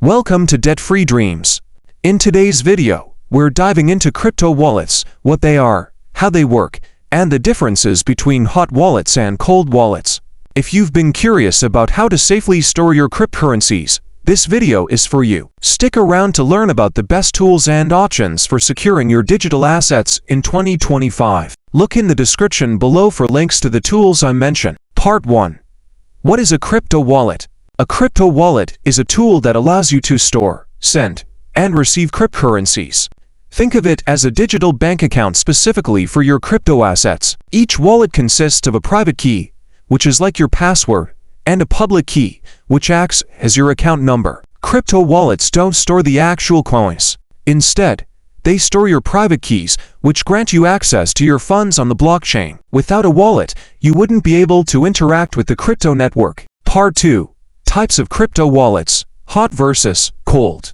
Welcome to Debt-Free Dreams. In today's video, we're diving into crypto wallets, what they are, how they work, and the differences between hot wallets and cold wallets. If you've been curious about how to safely store your cryptocurrencies, this video is for you. Stick around to learn about the best tools and options for securing your digital assets in 2025. Look in the description below for links to the tools I mentioned. Part 1. What is a crypto wallet? A crypto wallet is a tool that allows you to store, send, and receive cryptocurrencies. Think of it as a digital bank account specifically for your crypto assets. Each wallet consists of a private key, which is like your password, and a public key, which acts as your account number. Crypto wallets don't store the actual coins. Instead, they store your private keys, which grant you access to your funds on the blockchain. Without a wallet, you wouldn't be able to interact with the crypto network. Part 2. Types of crypto wallets, hot versus cold.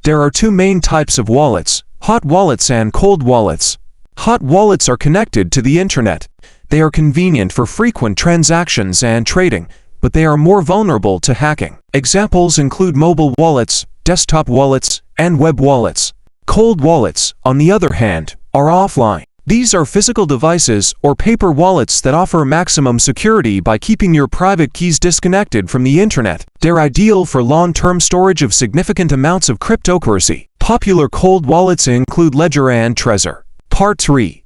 There are two main types of wallets, hot wallets and cold wallets. Hot wallets are connected to the internet. They are convenient for frequent transactions and trading, but they are more vulnerable to hacking. Examples include mobile wallets, desktop wallets, and web wallets. Cold wallets, on the other hand, are offline. These are physical devices or paper wallets that offer maximum security by keeping your private keys disconnected from the internet. They're ideal for long-term storage of significant amounts of cryptocurrency. Popular cold wallets include Ledger and Trezor. Part 3.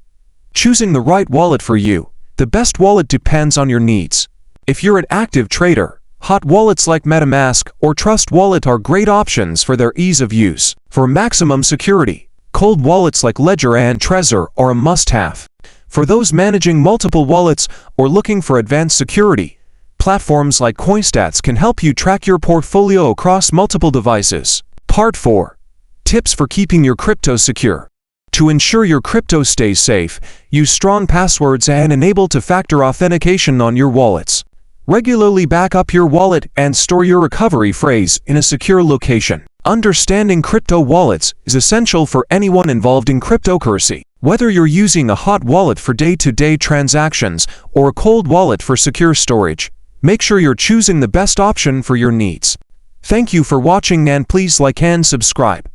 Choosing the right wallet for you. The best wallet depends on your needs. If you're an active trader, hot wallets like MetaMask or Trust Wallet are great options for their ease of use. For maximum security, cold wallets like Ledger and Trezor are a must-have. For those managing multiple wallets or looking for advanced security, platforms like CoinStats can help you track your portfolio across multiple devices. Part 4. Tips for keeping your crypto secure. To ensure your crypto stays safe, use strong passwords and enable two-factor authentication on your wallets. Regularly back up your wallet and store your recovery phrase in a secure location. Understanding crypto wallets is essential for anyone involved in cryptocurrency. Whether you're using a hot wallet for day-to-day transactions or a cold wallet for secure storage, make sure you're choosing the best option for your needs. Thank you for watching and please like and subscribe.